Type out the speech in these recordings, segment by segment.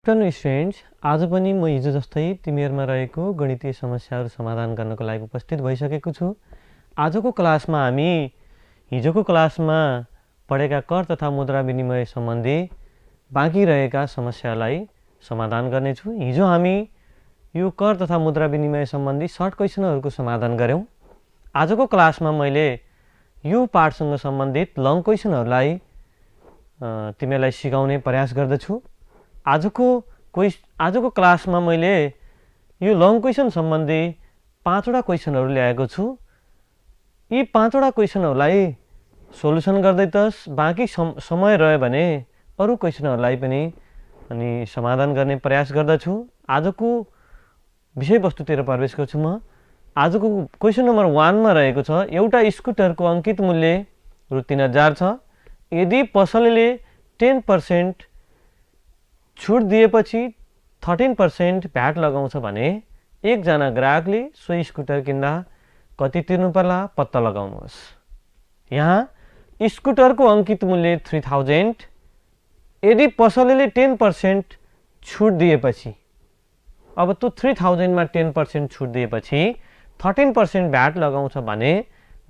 Afternoon students, आज पनि म हिजो जस्तै तिमीहरूमा रहेको गणितीय समस्याहरू समाधान गर्नको लागि उपस्थित भइसकेको छु। आजको क्लासमा हामी हिजोको क्लासमा पढेका कर तथा मुद्रा विनिमय सम्बन्धी बाँकी रहेका समस्यालाई समाधान गर्नेछु। हिजो हामी यो कर तथा मुद्रा विनिमय सम्बन्धी सर्ट क्वेसनहरूको समाधान गऱ्यौँ। आजको क्लासमा मैले यो पाठसँग सम्बन्धित लङ क्वेसनहरूलाई तिमीहरूलाई सिकाउने प्रयास गर्दछु। आजको क्लासमा मैले यो लङ क्वेसन सम्बन्धी 5वटा क्वेसनहरू ल्याएको छु। यी 5वटा क्वेसनहरूलाई सोल्युसन गर्दै बाँकी समय रह्यो भने अरू क्वेसनहरूलाई पनि अनि समाधान गर्ने प्रयास गर्दछु। आजको विषयवस्तुतिर प्रवेश गर्छु म। आजको क्वेसन नम्बर 1 मा रहेको छ, एउटा स्कुटरको अङ्कित मूल्य रु 3000 छ। यदि पसलले 10% छुट दिएपछि 13% भ्याट लगाउँछ भने एकजना ग्राहकले सो स्कुटर किन्दा कति तिर्नु पर्ला पत्ता लगाउनुहोस्। यहाँ स्कुटरको अङ्कित मूल्य 3000, यदि पसलले 10% छुट दिएपछि, अब त्यो 3000 मा 10% छुट दिएपछि 13% भ्याट लगाउँछ भने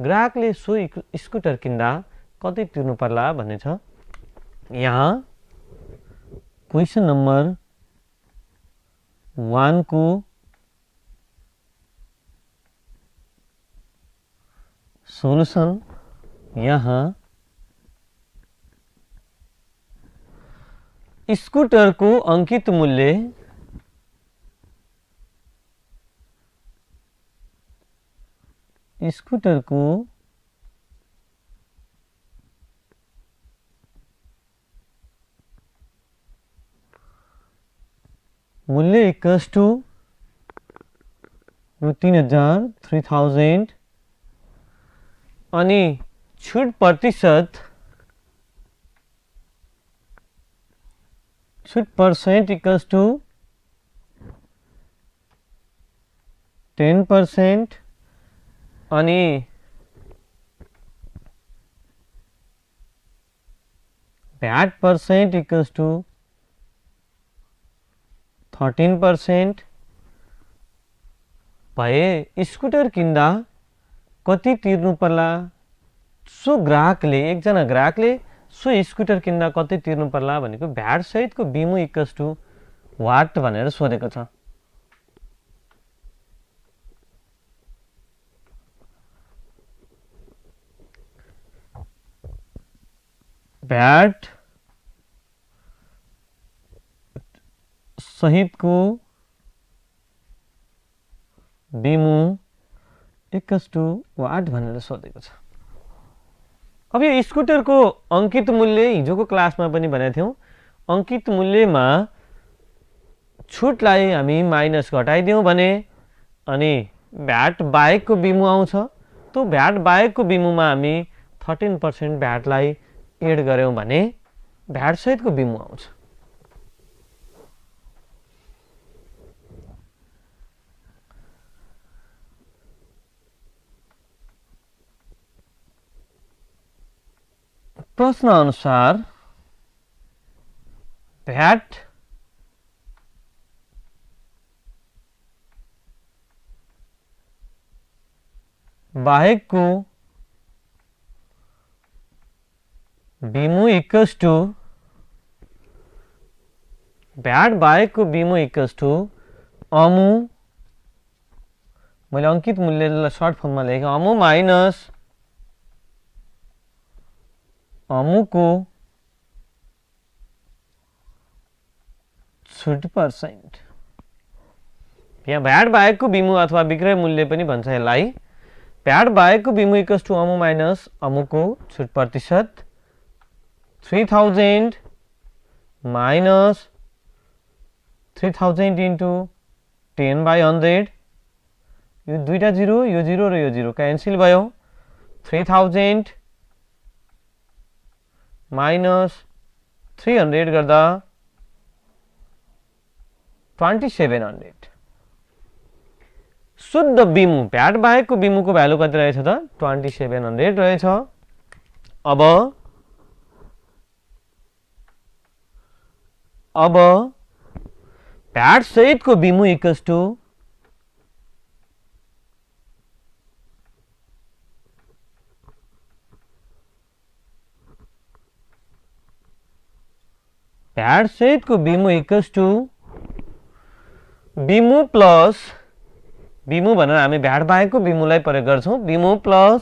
ग्राहकले सो स्कुटर किन्दा कति तिर्नु पर्ला भन्ने छ। यहाँ क्वेसन नम्बर 1 को सोल्युसन यहाँ स्कुटरको अङ्कित मूल्य मूल्य इक्वल्स टू रु 3000 अनि छुट परसेंट इक्वल्स टू 10% अनि भ्याट परसेंट इक्वल्स टू 13% भए स्कुटर किन्दा कति तिर्नु पर्ला। सो ग्राहकले, एकजना ग्राहकले सो स्कुटर किन्दा कति तिर्नु पर्ला भनेको भ्याट सहितको बिमु इक्वल्स टू वाट भनेर सोधेको छ। भ्याट सहितको बिमु इक्वल्स टू वाट भनेर सोधेको छ। अब यो स्कुटरको अङ्कित मूल्य हिजोको क्लासमा पनि भनेको थियौँ। अङ्कित मूल्यमा छुटलाई हामी माइनस घटाइदियौँ भने अनि भ्याट बाहेकको बिमु आउँछ। त्यो भ्याट बाहेकको बिमुमा हामी 13% भ्याटलाई एड गऱ्यौँ भने भ्याट सहितको बिमु आउँछ। प्रश्न अनुसार भ्याट बाहेकको बिमु इक्वल्स टू भ्याट बाहेकको बिमु इक्वल्स टू अमु, मैले अङ्कित मूल्यलाई सर्ट फर्ममा लेखेँ, अमु माइनस अमुको छुट परसेंट। यहाँ भ्याट बाहेकको बिमु अथवा विक्रय मूल्य पनि भन्छ यसलाई। भ्याट बाहेकको बिमु इक्वल्स टू अमु माइनस अमुको छुट प्रतिशत। 3000 माइनस 3000 इन्टु 10/100, यो दुईटा जिरो, यो जिरो र यो जिरो क्यान्सल भयो। 3000 माइनस 300 गर्दा 2700। शुद्ध बिमु, भ्याट बाहेकको बिमुको भ्यालु कति रहेछ त 2700 रहेछ। अब भ्याट सहितको बिमु इक्वल्स टु भ्याट सहितको बिमु इक्वल्स टु बिमु प्लस बिमु भनेर हामी भ्याट बाहेकको बिमुलाई प्रयोग गर्छौं बिमु प्लस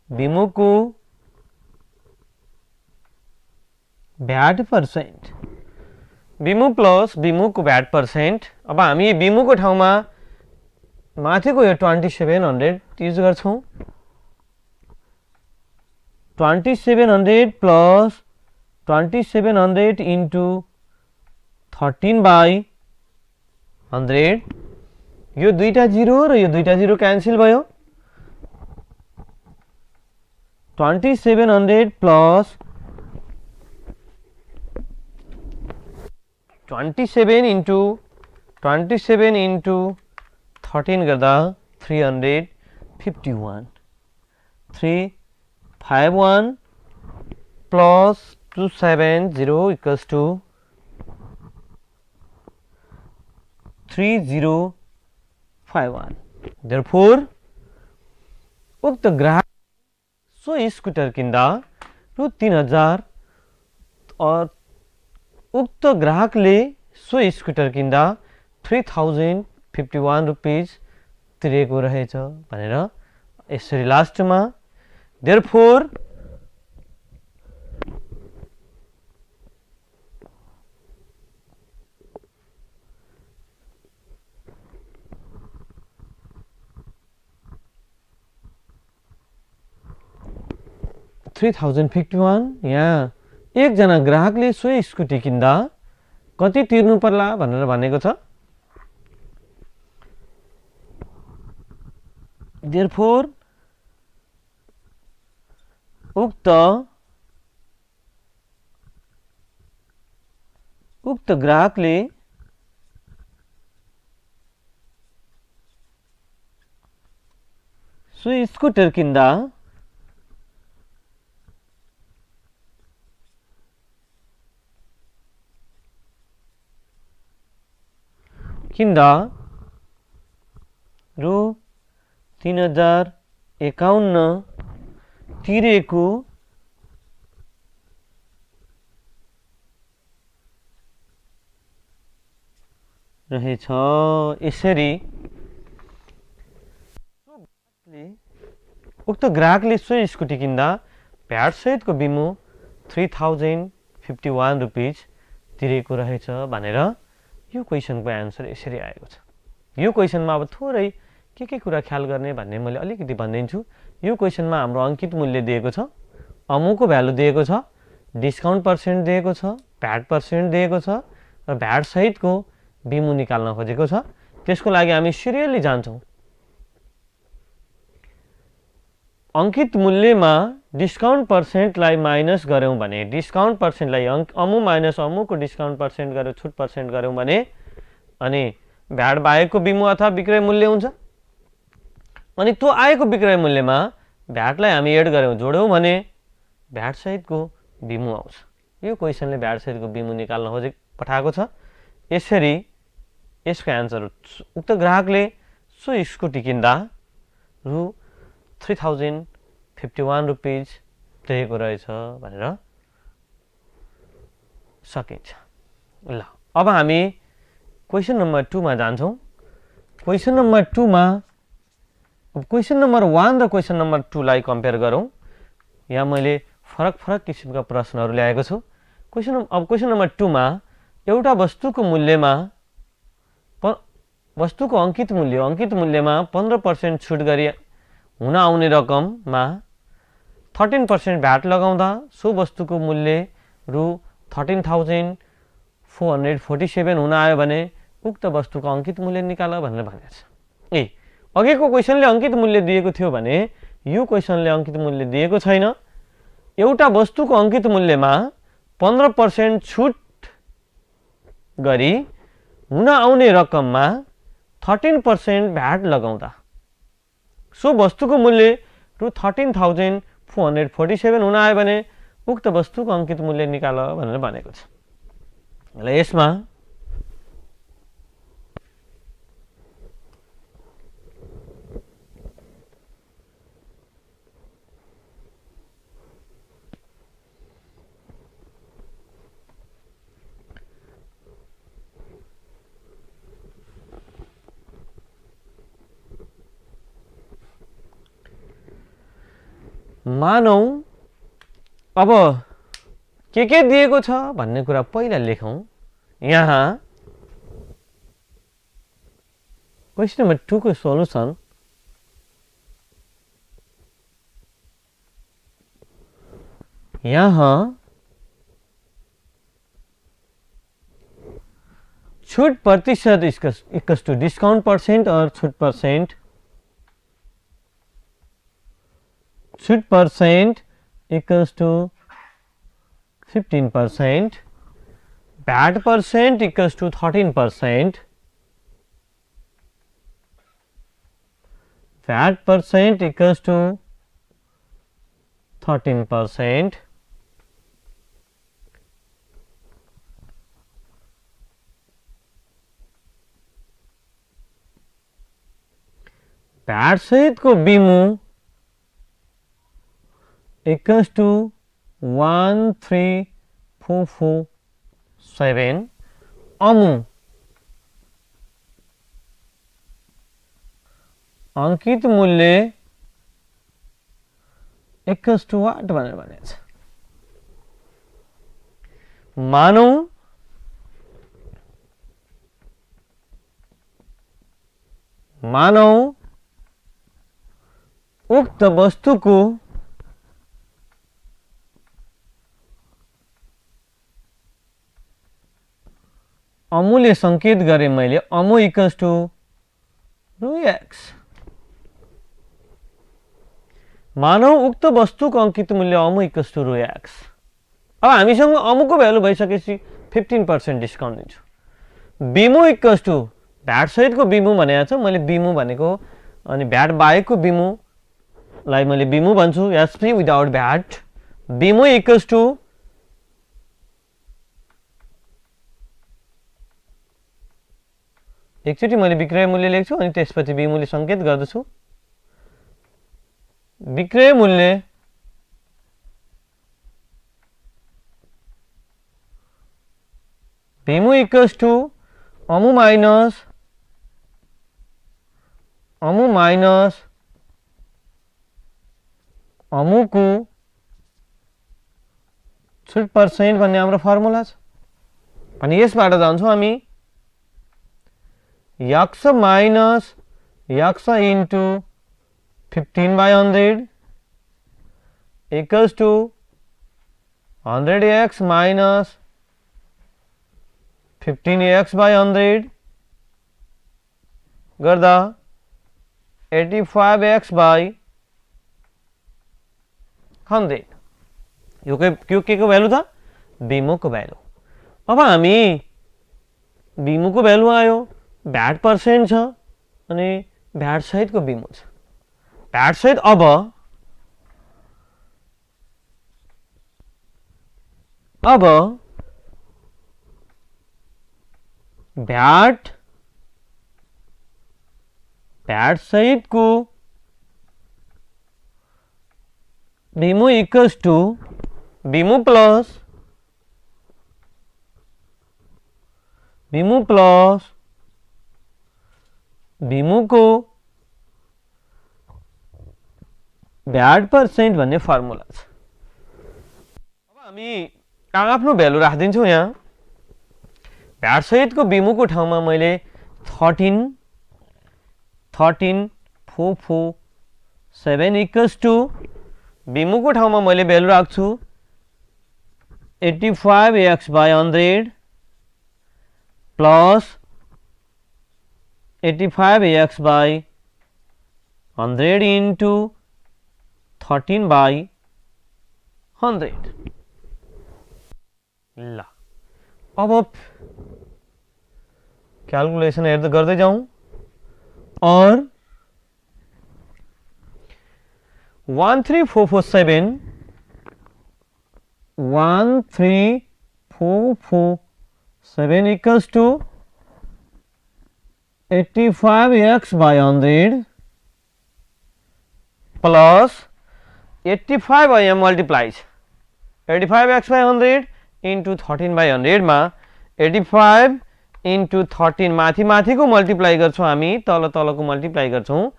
बिमुको भ्याट पर्सेन्ट बिमु प्लस बिमुको भ्याट पर्सेन्ट अब हामी बिमुको ठाउँमा माथिको यो 2700 युज गर्छौं 2700 प्लस 2700 इन्टु 13/100 यो दुईटा 0 र यो दुईटा 0 क्यान्सल भयो 2700 प्लस 27 इन्टु 13 गर्दा 351 351 प्लस 270 इक्वल्स टु 3051 therefore उक्त ग्राहक सो स्कुटर किन्दा रु 3000 और उक्त ग्राहकले सो स्कुटर किन्दा 3051 रुपीज तिरेको रहेछ भनेर यसरी लास्टमा therefore यहाँ एकजना ग्राहकले सो स्कुटी किन्दा कति तिर्नु पर्ला भनेर भनेको छ therefore उक्त ग्राहकले सो स्कुटर किन्दा रु 3051 तिरेको रहेछ यसरी उक्त ग्राहकले सो स्कुटी किन्दा भ्याट सहितको बिमु 3051 रुपीज तिरेको रहेछ भनेर यो क्वेशनको आन्सर यसरी आएको छ यो क्वेशनमा अब थोरै के कुरा ख्याल गर्ने भन्ने मैले अलिकति भन्दिन्छु यो क्वेशनमा हाम्रो अंकित मूल्य दिएको छ अमुको भ्यालु दिएको छ डिस्काउन्ट पर्सेन्ट दिएको छ भ्याट पर्सेन्ट दिएको छ र भ्याट सहितको बिमु निकाल्न खोजेको छ त्यसको लागि हामी सिरियली जान्छौं अंकित मूल्यमा डिस्काउन्ट पर्सेन्टलाई माइनस गर्यौं भने डिस्काउन्ट पर्सेन्टलाई अमु माइनस अमुको डिस्काउन्ट पर्सेन्ट गरेर छुट पर्सेन्ट गर्यौं भने अनि भ्याट बाहेकको बिमु अथवा विक्रय मूल्य हुन्छ अनि त्यो आएको विक्रय मूल्यमा भ्याटलाई हामी एड गर्यौं जोड्यौं भने भ्याट सहितको बिमु आउँछ यो क्वेशनले भ्याट सहितको बिमु निकाल्न खोजे पठाएको छ यसरी यसको आन्सर उक्त ग्राहकले सो स्कुटी किन्दा रु 3051 रुपीज दिएको रहेछ भनेर सकिन्छ ल अब हामी क्वेशन नम्बर 2 मा जान्छौं क्वेशन नम्बर 2 मा क्वेशन नम्बर 1 र क्वेशन नम्बर 2 लाई कम्पेयर गरौं यहाँ मैले फरक किसिमका प्रश्नहरु ल्याएको छु क्वेशन नम्बर 2 मा एउटा वस्तुको मूल्यमा वस्तुको अंकित मूल्यमा 15% छुट गरी हुन आउने रकममा 13% भ्याट लगाउँदा सो वस्तुको मूल्य रु 13,447 हुन आयो भने उक्त वस्तुको अंकित मूल्य निकाल भनेर भनेको छ अघिको क्वेशनले अंकित मूल्य दिएको थियो भने यो क्वेशनले अंकित मूल्य दिएको छैन एउटा वस्तुको अंकित मूल्यमा 15% छुट गरी हुन आउने रकममा 13% भ्याट लगाउँदा सो वस्तुको मूल्य टु 13,447 हुन आयो भने उक्त वस्तुको अंकित मूल्य निकाल भनेर भनेको छ। ल यसमा मानौ अब के दिएको छ भन्ने कुरा पहिला लेखौं। यहाँ क्वेशन नंबर 2 को सोल्युसन यहाँ छूट प्रतिशत इक्वल्स टू डिस्काउंट परसेंट और छूट percent equals to 15%, VAT percent equals to 13%, VAT percent equals to 13%, VAT सहित को बीमू equals to 13,447 अमु अंकित मूल्य equals to what भनेर भनेको छ। मानौ उक्त वस्तुको अमूल्य संकेत गरे मैले अमु इक्वल्स टू ρx। मानौ उक्त वस्तुको अंकित मूल्य अमु इक्वल्स टू ρx। अब हामीसँग अमुको भ्यालु भइसकेपछि 15% डिस्काउन्ट दिन्छु। बीमु इक्वल्स टू भ्याट सहितको बीमु भनेको छ, मैले बीमु भनेको अनि भ्याट बाहेकको बीमुलाई मैले बीमु भन्छु, एसपी विदाउट भ्याट। बीमु इक्वल्स टू एकचोटी मैले विक्रय मूल्य लेख्छु अनि त्यसपछि बीमुले संकेत गर्दछु। विक्रय मूल्य बीमु इक्वल्स टू अमु माइनस अमुको छुट पर्सेंट भन्ने हाम्रो फर्मुला छ। अनि यसबाट जान्छौं हामी x minus x into 15/100 equals to 100x minus 15x/100 गर्दा 85x/100 यो के को भ्यालु था, बीमो को भ्यालु। अब हामी बीमो को भ्यालु आयो, भ्याट पर्सेंट छ अनि भ्याट सहित को बीमो छ। भ्याट सहित अब भ्याट सहित को बीमो इक्वल्स टू बीमो को भ्याट पर्सेंट भन्ने फर्मुला छ। अब हामी आफ्नो भ्यालु राख्दिन्छौं। यहाँ भ्याट सहितको बीमुको ठाउँमा मैले 13,447 इक्वल्स टू बीमुको ठाउँमा मैले भ्यालु राख्छु 85x/100 प्लस 85x/100 into 13/100। ल अब क्याल्कुलेसन हेर्दै गर्दै जाउँ। और 13447 13447 equals to 85x by 100 plus 85 I am multiplies 85x by 100 into 13 by 100 मा 85 into 13 माथि माथिको मल्टिप्लाई गर्छौं हामी तल तलको मल्टिप्लाई गर्छौं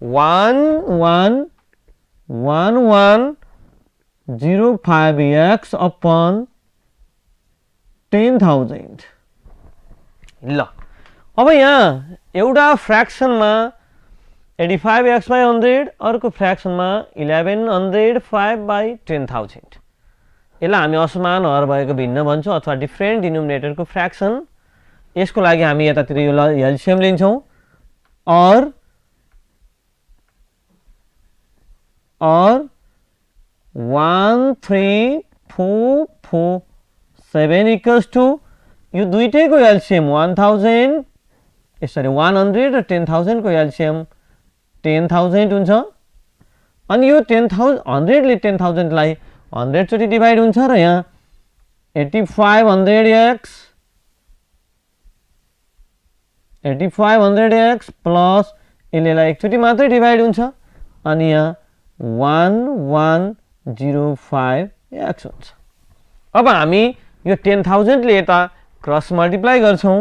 1105x upon 10,000 ल अब यहाँ एउटा फ्र्याक्सनमा 85x by 100 अर्को फ्र्याक्सनमा 1105 by 10,000 यसलाई हामी असमान हर भएको भिन्न भन्छौं अथवा डिफरेन्ट डिनोमिनेटरको फ्र्याक्सन यसको लागि हामी यतातिर यो एलसीएम लिन्छौं और 13447 equals to यो दुईटैको एलसीएम 1000 यसरी 100 र 10,000 को एलसीएम 10,000 हुन्छ अनि यो 10,000 100 ले 10,000 लाई 100 चोटी डिवाइड हुन्छ र यहाँ 8500x प्लस यसले एकचोटी मात्रै डिवाइड हुन्छ अनि यहाँ 1105x हुन्छ अब हामी यो 10,000 ले यता क्रस मल्टिप्लाई गर्छौं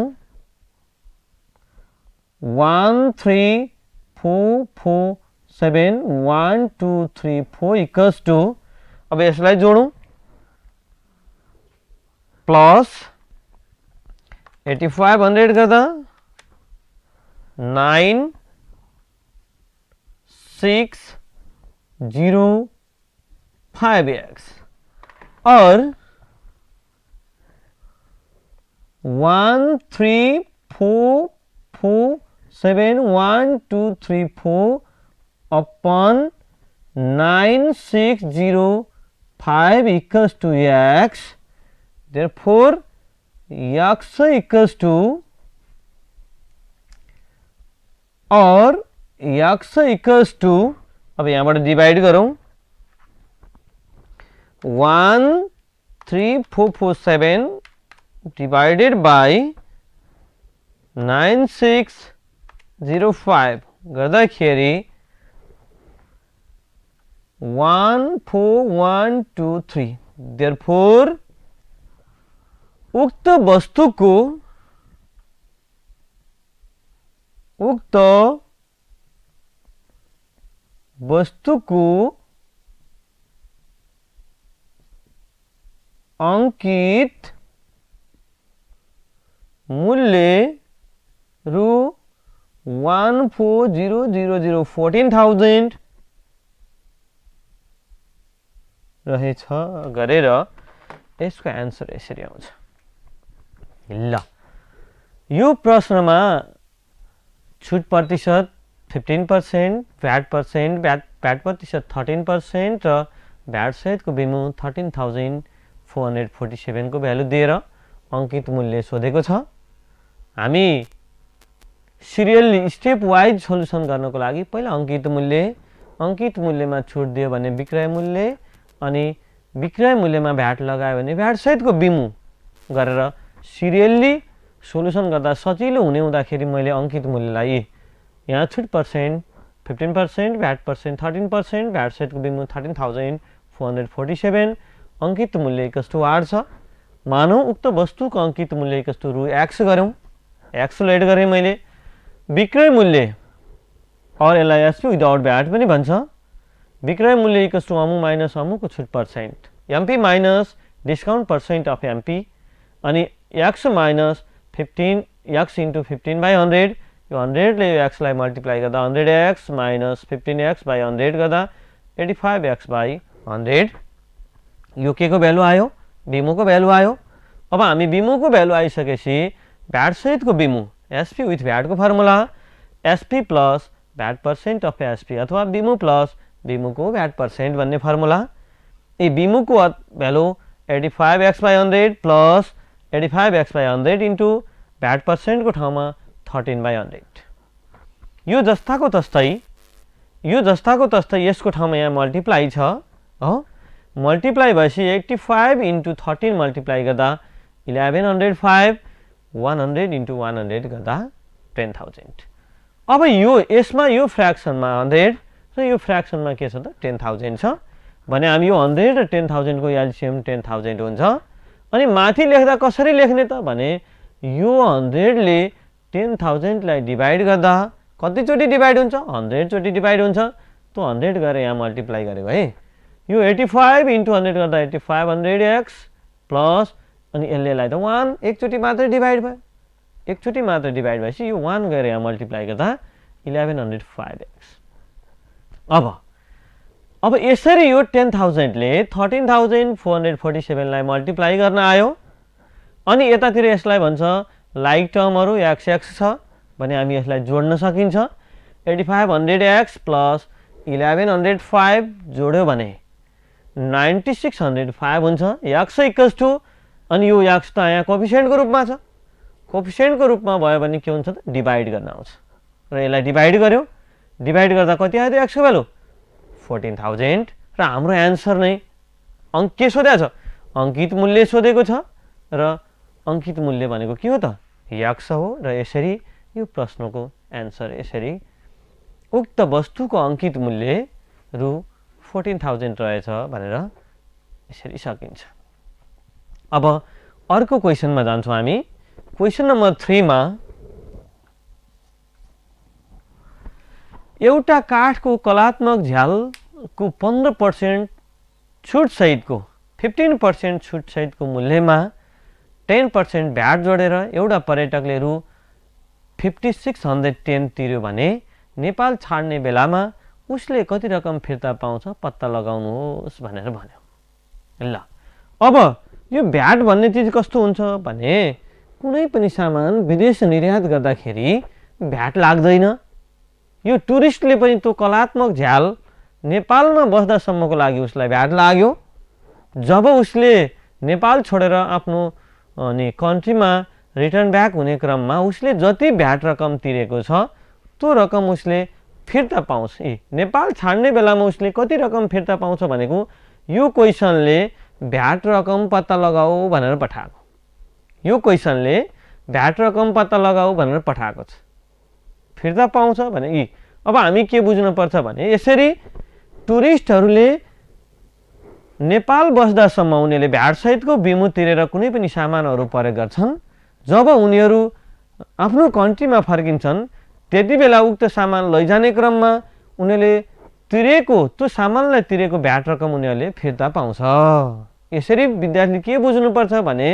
13447 1234 इक्वल्स टु अब यसलाई जोडौं प्लस 8500 गर्दा 9605x और 13447 1234 upon 9605 equals to x. Therefore, x equals to और x equals to अब यहाँबाट डिवाइड गरौं 13447 divided by 9605 गर्दाखेरि 14123 therefore उक्त वस्तुको अंकित मूल्य रु 1400 14,000 रहेछ गरेर यसको आन्सर यसरी आउँछ ल यो प्रश्नमा छुट प्रतिशत 15% भ्याट प्रतिशत 13% र भ्याट सहितको बिमु 13,447 को भ्यालु दिएर अंकित मूल्य सोधेको छ हामी सिरियल स्टेप वाइज सोलुसन गर्नको लागि पहिला अंकित मूल्यमा छुट दियो भने विक्रय मूल्य अनि विक्रय मूल्यमा भ्याट लगायो भने भ्याट सहितको बिमु गरेर सिरियली सोलुसन गर्दा सजिलो हुने हुँदाखेरि मैले अंकित मूल्यलाई यहाँ छुट पर्सेन्ट 15% भ्याट पर्सेन्ट 13% भ्याट सहितको बिमु 13,447 अंकित मूल्य इक्वल्स टु r छ मानौ उक्त वस्तुको अंकित मूल्य इक्वल्स टु रु x गरौं x एड गरे मैले विक्रय मूल्य और यसलाई एसपी विदाउट भ्याट पनि भन्छ विक्रय मूल्य इक्वल्स टु अमु माइनस अमुको छुट percent MP minus discount percent of MP अनि x minus 15 x into 15 by 100 यो 100 ले x लाई मल्टिप्लाई गर्दा 100x माइनस 15x by 100 गर्दा 85x by 100 यो के को भ्यालु आयो बिमु को भ्यालु आयो अब हामी बिमु को भ्यालु आइसकेपछि भ्याट सहित को बिमु एसपी विथ भ्याट को formula SP plus VAT percent of SP अथवा बिमु प्लस बिमु को भ्याट पर्सेन्ट भन्ने फर्मुला ए बिमु को value 85x by 100 plus 85x by 100 into VAT percent को ठाउँमा 13 by 100 यो जस्ताको तस्तै यो जस्ताको तस्तै यसको ठाउँमा यहाँ मल्टिप्लाई छ हो, मल्टिप्लाई भएपछि 85 इन्टु 13 मल्टिप्लाई गर्दा 1105, 100 इन्टु 100 गर्दा 10,000। अब यो यसमा यो फ्र्याक्सनमा 100 र यो फ्र्याक्सनमा के छ त 10,000 छ भने हामी यो 100 र 10,000 को एलसीएम 10,000 हुन्छ। अनि माथि लेख्दा कसरी लेख्ने त भने यो 100 ले 10,000 लाई डिभाइड गर्दा कति चोटी डिभाइड हुन्छ 100 चोटी डिभाइड हुन्छ, तो 100 गरेर यहाँ मल्टिप्लाई गरेको है। यो 85 इन्टु 100 गर्दा 8500x प्लस अनि यसलेलाई त 1 एकचोटी मात्रै डिभाइड भयो, एकचोटी मात्रै डिभाइड भएपछि यो 1 गरेर यहाँ मल्टिप्लाई गर्दा 1105x। अब यसरी यो 10,000 ले 13,447 लाई मल्टिप्लाई गर्न आयो। अनि यतातिर यसलाई भन्छ लाइक टर्महरु x x छ भने हामी यसलाई जोड्न सकिन्छ। 8500x प्लस 1105 जोड्यो भने 9605 हुन्छ। x इक्वल्स टु अनि यो x त यहाँ कोएफिसिएन्टको रूपमा छ, कोएफिसिएन्टको रूपमा भयो भने के हुन्छ त डिभाइड गर्न आउँछ र यसलाई डिभाइड गर्यो, डिभाइड गर्दा कति आयो त x को भ्यालु 14,000 र हाम्रो आन्सर नै अंक के सोधेको छ अंकित मूल्य सोधेको छ र अंकित मूल्य भनेको के हो त x हो र यसरी यो प्रश्नको आन्सर यसरी उक्त वस्तुको अंकित मूल्य रु 14,000 रहेछ भनेर यसरी सकिन्छ। अब अर्को क्वेशनमा जान्छौं हामी। क्वेशन नम्बर 3 मा एउटा काठको कलात्मक झ्यालको 15% छुट सहितको 15% छुट सहितको मूल्यमा 10% भ्याट जोडेर एउटा पर्यटकले रु 5610 तिर्यो भने नेपाल छाड्ने बेलामा उसले कति रकम फिर्ता पाउँछ पत्ता लगाउनुहोस् भनेर भन्यो। ल अब यो भ्याट भन्ने चीज कस्तो हुन्छ भने कुनै पनि सामान विदेश निर्यात गर्दाखेरि भ्याट लाग्दैन। यो टुरिस्टले पनि त्यो कलात्मक झ्याल नेपालमा बस्दासम्मको लागि उसलाई भ्याट लाग्यो। जब उसले नेपाल छोडेर आफ्नो अनि कन्ट्रीमा रिटर्न ब्याक हुने क्रममा उसले जति भ्याट रकम तिरेको छ त्यो रकम उसले फिर्ता पाउँछ। नेपाल छाड्ने बेलामा उसले कति रकम फिर्ता पाउँछ भनेको यो क्वेशनले भ्याट रकम पत्ता लगाऊ भनेर पठाएको। यो क्वेशनले भ्याट रकम पत्ता लगाऊ भनेर पठाएको छ। फिर्ता पाउँछ भने अब हामी के बुझ्नु पर्छ भने यसरी टुरिस्टहरूले नेपाल बस्दासम्म उनीहरूले भ्याट सहितको बिमु तिरेर कुनै पनि सामानहरू प्रयोग गर्छन्। जब उनीहरू आफ्नो कन्ट्रीमा फर्किन्छन् त्यति बेला उक्त सामान लैजाने क्रममा उनीहरूले तिरेको त्यो सामानलाई तिरेको भ्याट रकम उनीहरूले फिर्ता पाउँछ। यसरी विद्यार्थी के बुझ्नु पर्छ भने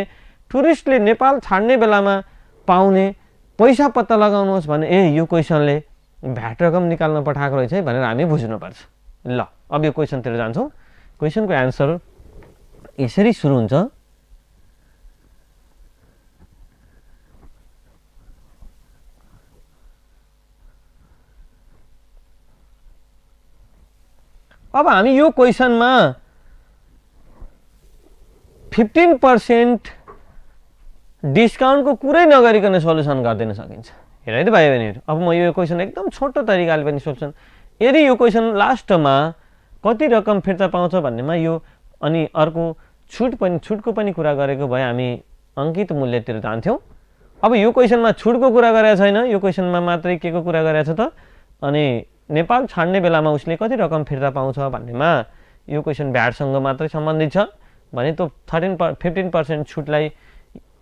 टुरिस्टले नेपाल छाड्ने बेलामा पाउने पैसा पत्ता लगाउनुहोस् भने यो क्वेशनले भ्याट रकम निकाल्न पठाएको रहेछ है भनेर हामी बुझ्नु पर्छ। ल अब यो क्वेशनतिर जान्छौं। क्वेशनको आन्सर यसरी सुरु हुन्छ। अब हामी यो क्वेशनमा 15% डिस्काउन्टको कुरै नगरिकन सोलुसन गरिदिन सकिन्छ। हेर है त भाइ बहिनीहरु, अब म यो क्वेशन एकदम छोटो तरिकाले पनि सोल्युसन यदि यो क्वेशन लास्टमा कति रकम फिर्ता पाउँछ भन्नेमा यो अनि अर्को छुटको पनि कुरा गरेको भए हामी अंकित मूल्यतिर जान्थ्यौं। अब यो क्वेशनमा छुटको कुरा गरेको छैन, यो क्वेशनमा मात्रै के को कुरा गरेको छ त अनि नेपाल छाड्ने बेलामा उसले कति रकम फिर्ता पाउँछ भन्नेमा यो क्वेशन भ्याटसँग मात्रै सम्बन्धित छ भने त्यो 15% छुटलाई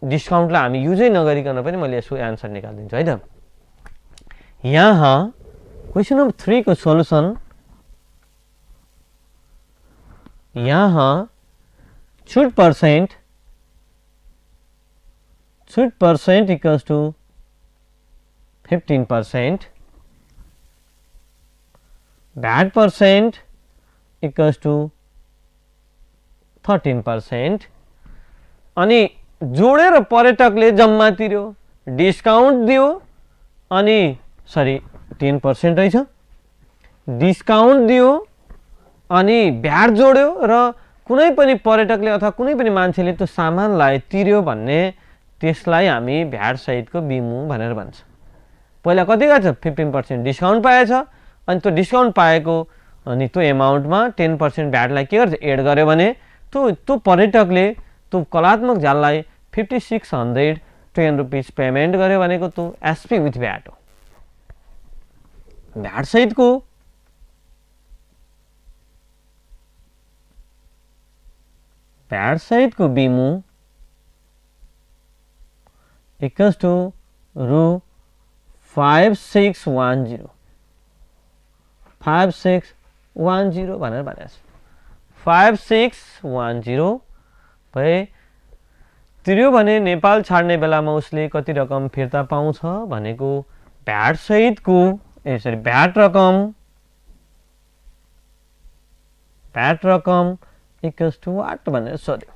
डिस्काउन्टलाई हामी युजै नगरिकन पनि मैले यसको आन्सर निकाल्दिन्छु है त। यहाँ क्वेशन नम्बर 3 को सोलुसन यहाँ छुट percent equals to 15%, VAT percent equals to 13%, अनि जोडेर पर्यटकले जम्मा तिर्यो, डिस्काउन्ट दियो अनि सरी 10% रहेछ, डिस्काउन्ट दियो अनि भ्याट जोड्यो र कुनै पनि पर्यटकले अथवा कुनै पनि मान्छेले त्यो सामानलाई तिर्यो भन्ने त्यसलाई हामी भ्याट सहितको बिमु भनेर भन्छ। पहिला कति गर्छ 15% डिस्काउन्ट पाएछ अनि त्यो डिस्काउन्ट पाएको अनि त्यो एमाउन्टमा 10% भ्याटलाई के गर्छ एड गर्यो भने त्यो पर्यटकले त्यो कलात्मक जाललाई 5610 रुपिस पेमेन्ट गर्यो भनेको त्यो एसपी विथ भ्याट हो। भ्याट सहितको बिमु इक्वल्स टु रु 5610 भनेर भनेको छ। 5610 भए तिर्यो भने नेपाल छाड्ने बेलामा उसले कति रकम फिर्ता पाउँछ भनेको भ्याट सहितको भ्याट रकम इक्वल्स टु वाट भनेर सोध्यो।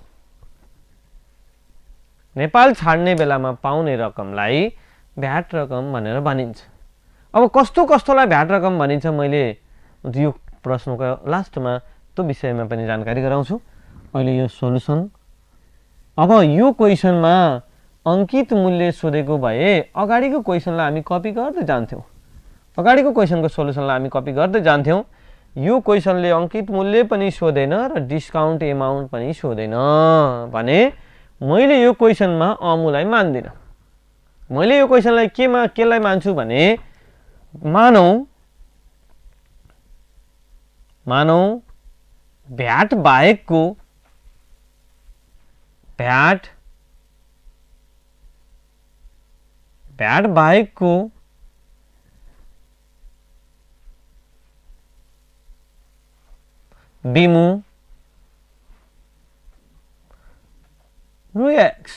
नेपाल छाड्ने बेलामा पाउने रकमलाई भ्याट रकम भनेर भनिन्छ। अब कस्तोलाई भ्याट रकम भनिन्छ मैले यो प्रश्नको लास्टमा त्यो विषयमा पनि जानकारी गराउँछु। अहिले यो सोलुसन। अब यो क्वेसनमा अङ्कित मूल्य सोधेको भए अगाडिको क्वेसनलाई हामी कपी गर्दै जान्थ्यौँ। अगाडिको क्वेसनको सोलुसनलाई हामी कपी गर्दै जान्थ्यौँ। यो क्वेसनले अङ्कित मूल्य पनि सोधेन र डिस्काउन्ट एमाउन्ट पनि सोधेन भने मैले यो क्वेसनमा अमुलाई मान्दिनँ। मैले यो क्वेसनलाई केलाई मान्छु भने मानौ भ्याट बाहेकको बिमु रु एक्स।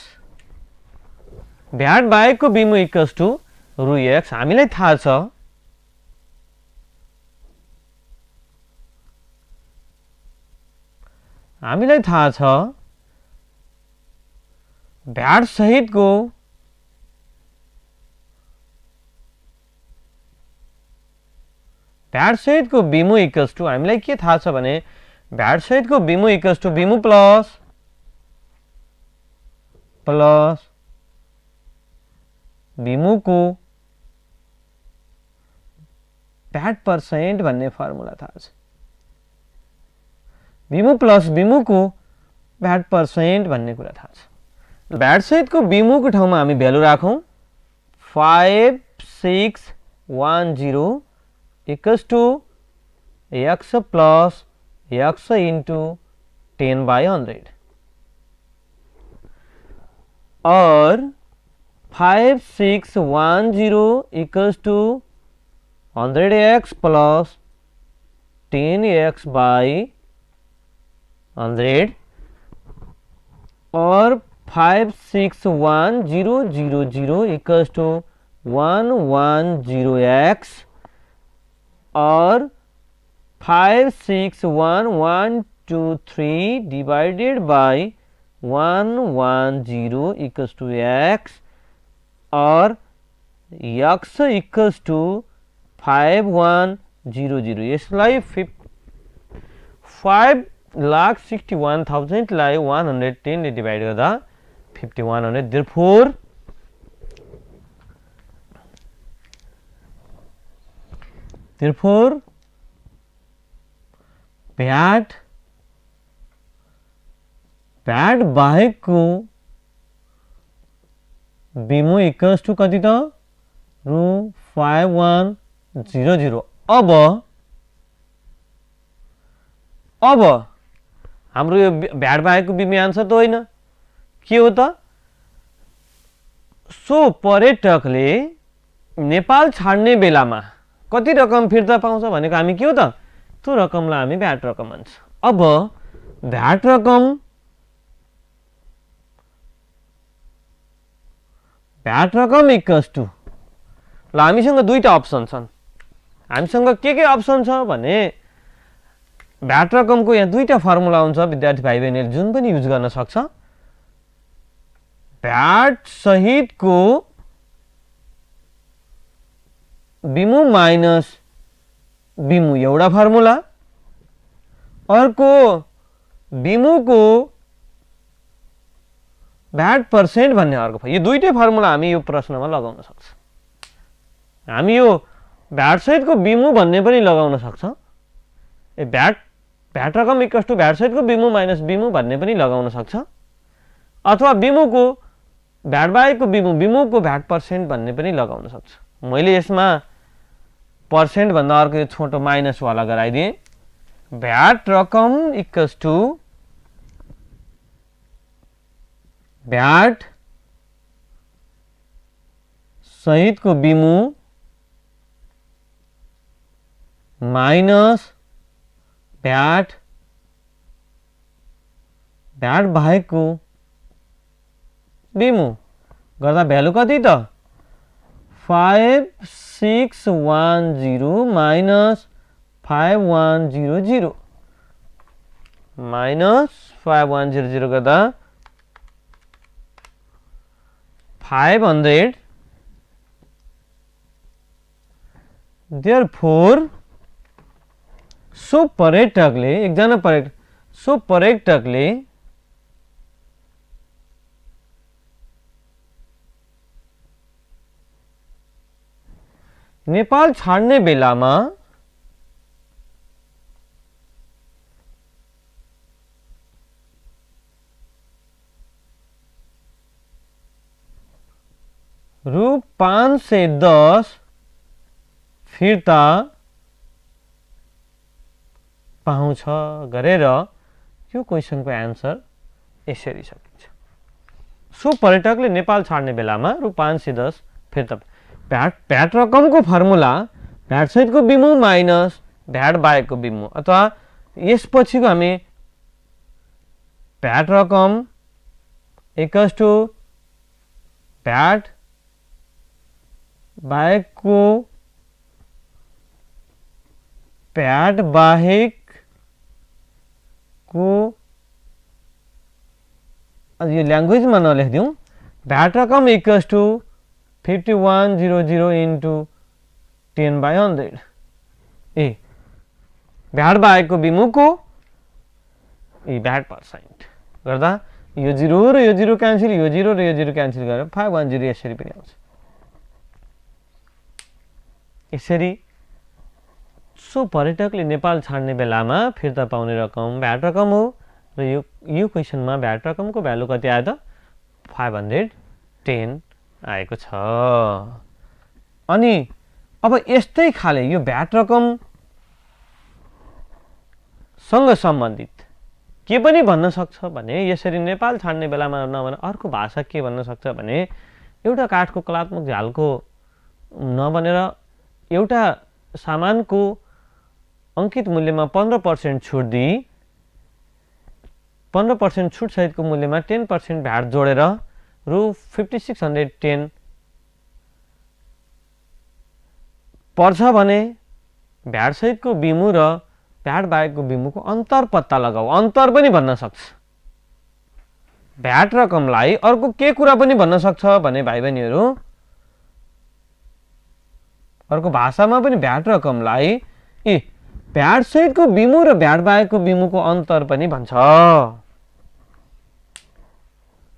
भ्याट बाहेकको बिमु इक्वल्स टु रु एक्स। हामीलाई थाहा छ भ्याट सहितको बिमु इक्वल्स टु हामीलाई के थाहा छ भने भ्याट सहितको बिमु इक्वल्स टु बिमु प्लस बिमुको भ्याट पर्सेन्ट भन्ने फर्मुला थाहा छ। बिमु प्लस बिमुको भ्याट पर्सेन्ट भन्ने कुरा थाहा छ। भ्याट सहितको बिमुको ठाउँमा हामी भ्यालु राखौँ 5610 equals to x plus x into 10/100 और 5610 equals two 100x plus 10x/100 और 56100 इक्वल्स टू 110x और 56123 divided by 110 equals to x और x equals to 5100 यसलाई 5,61,000 लाई 110 ले डिवाइड गर्दा 5100 therefore भ्याट बाहेकको बिमु इक्वल्स टू कति त रु 5100। अब हाम्रो यो भ्याट बाहेकको बिमु आन्सर त होइन के हो त सो पर्यटकले नेपाल छाड्ने बेलामा कति रकम फिर्ता पाउँछ भनेको हामी के हो त त्यो रकमलाई हामी भ्याट रकम भन्छ। अब भ्याट रकम इक्वल्स टू ल हामीसँग दुईटा अप्सन छन्। हामीसँग के अप्सन छ भने भ्याट रकमको यहाँ दुईटा फर्मुला हुन्छ विद्यार्थी भाइ बहिनीले जुन पनि युज गर्न सक्छ। भ्याट सहितको बिमु माइनस बिमु एउटा फर्मुला अर्को बिमुको भ्याट पर्सेन्ट भन्ने अर्को। यो दुईटै फर्मुला हामी यो प्रश्नमा लगाउन सक्छ। हामी यो भ्याट सहितको बिमु भन्ने पनि लगाउन सक्छ। भ्याट रकम इक्वल्स टु भ्याट सहितको बिमु माइनस बिमु भन्ने पनि लगाउन सक्छ, अथवा बिमुको भ्याट बाहेकको बिमुको भ्याट पर्सेन्ट भन्ने पनि लगाउन सक्छ। मैले यसमा पर्सेन्ट भन्दा अर्को यो छोटो माइनस वाला गराइदिएँ। भ्याट रकम इक्वल्स टु भ्याट सहितको बिमु माइनस भ्याट बाहेकको बिमु गर्दा भ्यालु कति त 5610 माइनस 5100 माइनस 5100 गर्दा 500। Therefore, पर्यटकले एकजना पर्यटकले नेपाल छाड्ने बेलामा रु 510 फिर्ता पाउँछ गरेर यो क्वेशनको एन्सर यसरी सकिन्छ। सो पर्यटकले नेपाल छाड्ने बेलामा रु 510 फिर्ता। भ्याट रकमको फर्मुला भ्याट सहितको बिमु माइनस भ्याट बाहेकको बिमु, अथवा यसपछिको हामी भ्याट रकम इक्वल्स टु भ्याट बाहेकको भ्याट बाहेकको यो ल्याङ्ग्वेजमा नलेखिदिउँ। भ्याट रकम इक्वल्स टु 5100 इन्टु 10/100। भ्याट बाहेकको बिमुको भ्याट पर्सेन्ट गर्दा यो 0 र यो 0 क्यान्सल, यो 0 र यो 0 क्यान्सल गरेर 510 यसरी पनि आउँछ। यसरी सो पर्यटकले नेपाल छाड्ने बेलामा फिर्ता पाउने रकम भ्याट रकम हो र यो क्वेशनमा भ्याट रकमको भ्यालु कति आयो त 510 आएको छ। अनि अब यस्तै खाले यो भ्याट रकम सँग सम्बन्धित के पनि भन्न सक्छ भने यसरी नेपाल छाड्ने बेलामा नभने अर्को भाषा के भन्न सक्छ भने एउटा काठको कलात्मक झ्यालको नबनेर एउटा सामानको अंकित मूल्यमा 15% छुट दिई 15% छुट सहितको मूल्यमा 10% भ्याट जोडेर रु 5610 पर्छ भने भ्याट सहितको बिमु र भ्याट बाहेकको बिमुको अन्तर पत्ता लगाऊ। अन्तर पनि भन्न सक्छ। भ्याट रकमलाई अर्को के कुरा पनि भन्न सक्छ भने भाइ बहिनीहरू अर्को भाषामा पनि भ्याट रकमलाई भ्याट सहितको बिमु र भ्याट बाहेकको बिमुको अन्तर पनि भन्छ।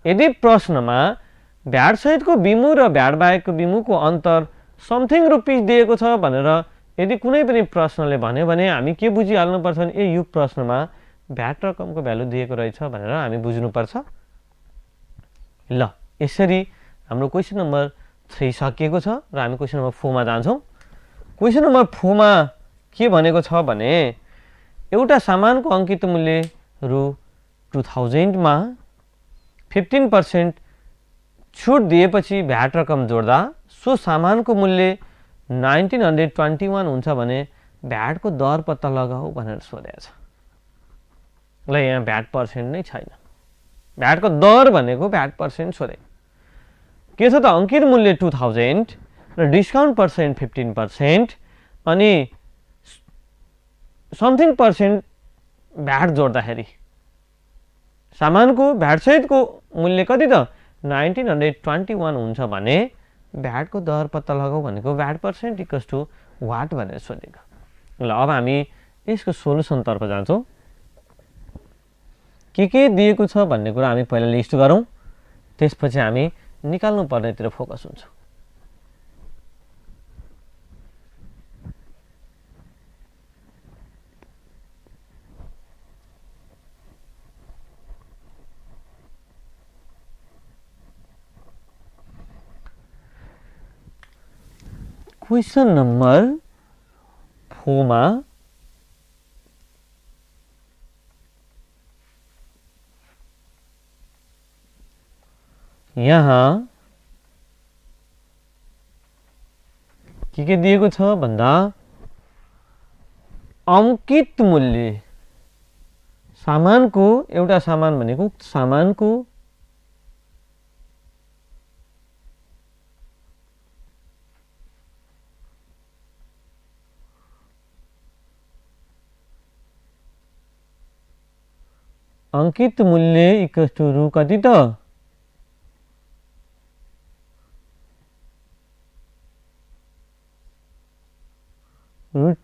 यदि प्रश्नमा भ्याट सहितको बिमु र भ्याट बाहेकको बिमुको अन्तर समथिङ रुपिस दिएको छ भनेर यदि कुनै पनि प्रश्नले भन्यो भने हामी के बुझिहाल्नुपर्छ भने यो प्रश्नमा भ्याट रकमको भ्यालु दिएको रहेछ भनेर हामी बुझ्नुपर्छ। ल यसरी हाम्रो क्वेशन नम्बर 3 सकिएको छ र हामी क्वेशन नम्बर 4 मा जान्छौं। क्वेशन नम्बर 4 मा के भनेको छ भने एउटा सामानको अंकित मूल्य रु 2000 मा 15% छुट दिएपछि भ्याट रकम जोड्दा सो सामानको मूल्य 1921 हुन्छ भने भ्याटको दर पत्ता लगाऊ भनेर सोधेको छ। ल यहाँ भ्याट पर्सेन्ट नै छैन, भ्याटको दर भनेको भ्याट पर्सेन्ट सोधे के छ त अंकित मूल्य 2000 र डिस्काउन्ट पर्सेन्ट 15% अनि समथिङ पर्सेन्ट भ्याट जोड्दाखेरि सामानको भ्याट सहितको मूल्य कति त 1921 हुन्छ भने भ्याटको दर पत्ता लगाऊ भनेको VAT percent equals to what भनेर सोधेको। ल अब हामी यसको सोलुसन तर्फ जान्छौं। के दिएको छ भन्ने कुरा हामी पहिला लिस्ट गरौँ, त्यसपछि हामी निकाल्नु पर्नेतिर फोकस हुन्छ। क्वेश्चन नंबर 4 मा यहाँ के दिएको छ भन्दा अंकित मूल्य सामानको एउटा सामान भनेको सामानको अंकित मूल्य इक्वल्स टु रु कति त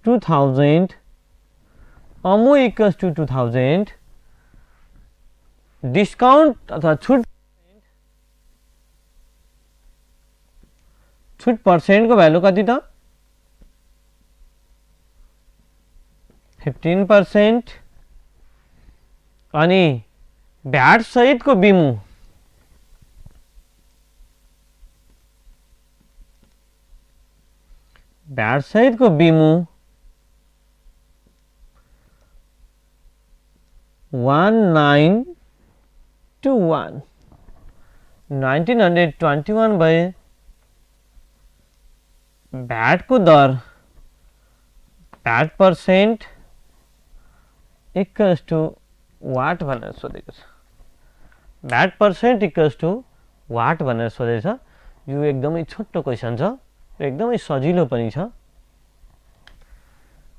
₹2000 अमु इक्वल्स टु 2000 डिस्काउंट अथवा छुट पर्सेंट को भ्यालु कति त 15% अनि भ्याट सहित को बिमु भ्याट सहित को बिमु 1921 1921 भए भ्याट को दर VAT percent equals to what भनेर सोधेको छ VAT percent equals to what भनेर सोधेको छ यो एकदमै छोटो क्वेशन छ एकदमै सजिलो पनि छ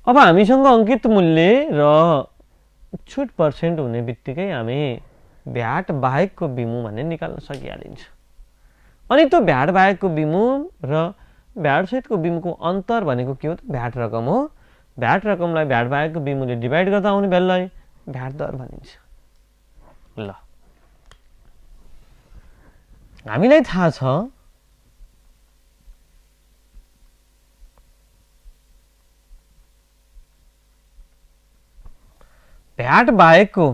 अब हामीसँग अंकित मूल्य र छुट पर्सेंट हुने बित्तिकै हामी भ्याट बाहेकको बिमु भन्ने निकाल्न सकिहालिन्छ अनि त्यो भ्याट बाहेकको बिमु र भ्याट सहितको बिमुको अन्तर भनेको के हो त भ्याट रकम हो भ्याट रकमलाई भ्याट बाहेकको बिमुले डिभाइड गर्दा आउने भ्यालुलाई भ्याट दर भनिन्छ ल हामीलाई थाहा छ भ्याट बाहेकको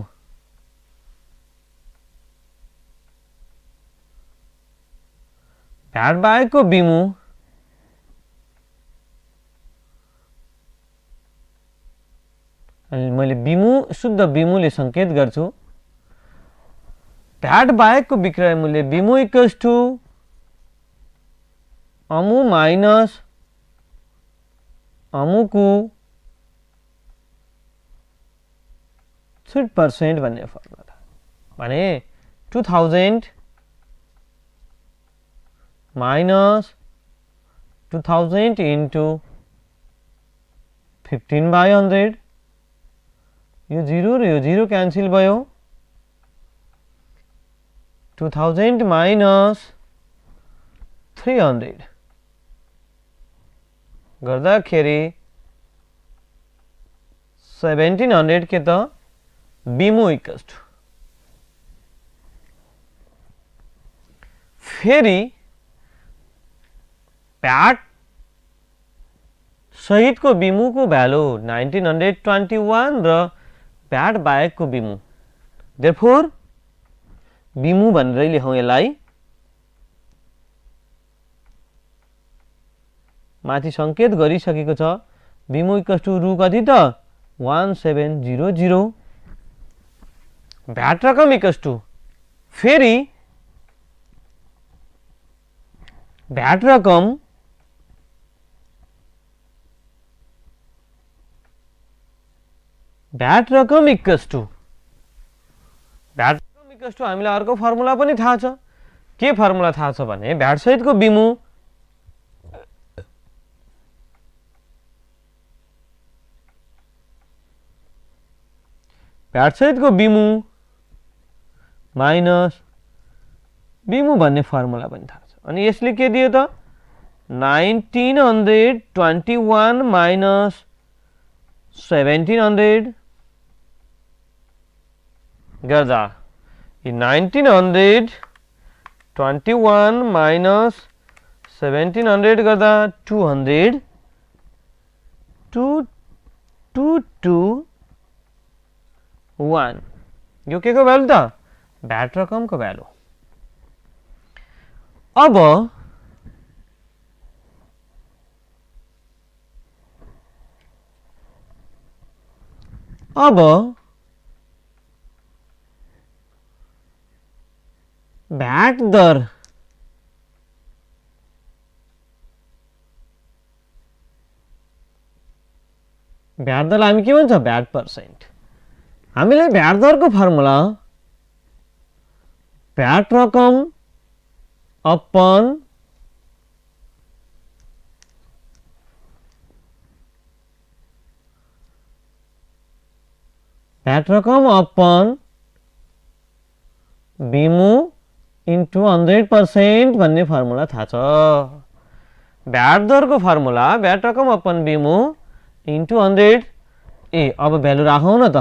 बिमु अनि मैले बिमु शुद्ध बिमुले संकेत गर्छु भ्याट बाहेकको विक्रय मूल्य बिमु इक्वल्स टु अमु माइनस अमुको छुट पर्सेंट भन्ने फर्मुला भने 2000 माइनस 2000 इन्टु 15/100 यो 0 र यो 0 क्यान्सल भयो 2000 माइनस 300 गर्दाखेरि 1700 के त बिमु इक्वल्स टु फेरि भ्याट सहितको बिमुको भ्यालु 1921 र भ्याट बाहेकको बिमु देयरफोर बिमु भनेर लेखौं यसलाई माथि संकेत गरिसकेको छ बिमु इक्वल्स टु रु कति त 1700 भ्याट रकम इक्वल्स टु फेरि भ्याट रकम इक्वल्स टु हामीलाई अर्को फर्मुला पनि थाहा छ के फर्मुला थाहा छ भने भ्याट सहितको बिमु भ्याट सहितको बिमु माइनस बिमु भन्ने फर्मुला पनि थाहा छ अनि यसले के दियो त 1921 माइनस 1700 गर्दा 1921 माइनस 1700 गर्दा 200 221 यो के को भ्यालु त भ्याट रकमको भ्यालु अब अब भ्याट दर भ्याट दरलाई हामी के भन्छ भ्याट पर्सेन्ट हामीले भ्याट दरको फर्मुला भ्याट रकम अपन भ्याट रकम अपन बिमु इन्टु 100% भन्ने फर्मुला थाहा छ भ्याट दरको फर्मुला भ्याट रकम अपन बिमु इन्टु 100 अब भ्यालु राखौँ न त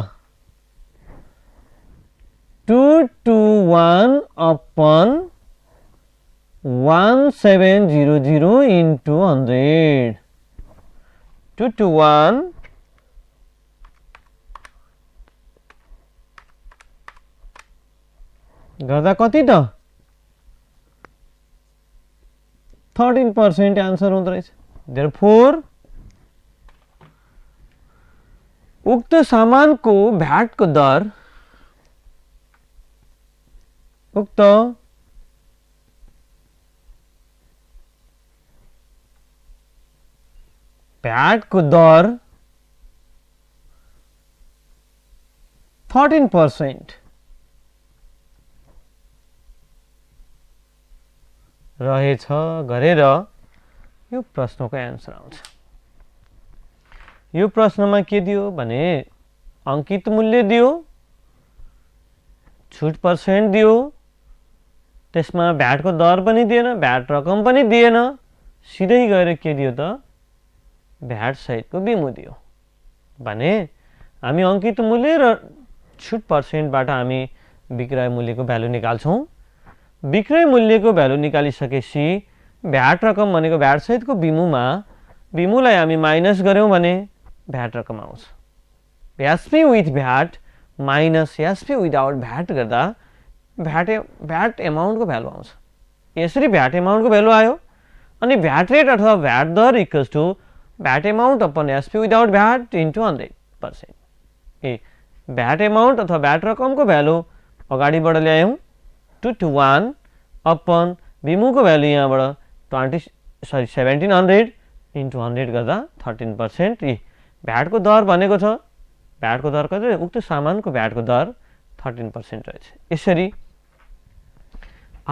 221 अपन 1700 इन्टु 100 221 गर्दा कति त 13% आन्सर हुँदो रहेछ देयरफोर उक्त सामानको भ्याटको दर उक्त भ्याटको दर 13% रहेछ गरेर यो प्रश्नको एन्सर आउँछ यो प्रश्नमा के दियो भने अंकित मूल्य दियो छुट पर्सेन्ट दियो त्यसमा भ्याटको दर पनि दिएन भ्याट रकम पनि दिएन सिधै गएर के दियो त भ्याट सहितको बिमु दियो भने हामी अंकित मूल्य र छुट पर्सेन्टबाट हामी विक्रय मूल्यको भ्यालु निकाल्छौं विक्रय मूल्यको भ्यालु निकालिसकेपछि भ्याट रकम भनेको भ्याट सहितको बिमुलाई हामी माइनस गर्यौं भने भ्याट रकम आउँछ SP with VAT minus SP without VAT गर्दा भ्याट एमाउन्टको भ्यालु आउँछ यसरी भ्याट एमाउन्टको भ्यालु आयो अनि भ्याट रेट अथवा भ्याट दर equals to VAT amount upon SP without VAT into 100% VAT amount अथवा भ्याट रकमको भ्यालु अगाडिबाट ल्यायौं 221 अपन बिमुको भ्यालु यहाँबाट 1700 इन्टु 100 गर्दा 13% भ्याटको दर भनेको छ भ्याटको दर कति उक्त सामानको भ्याटको दर 13% रहेछ यसरी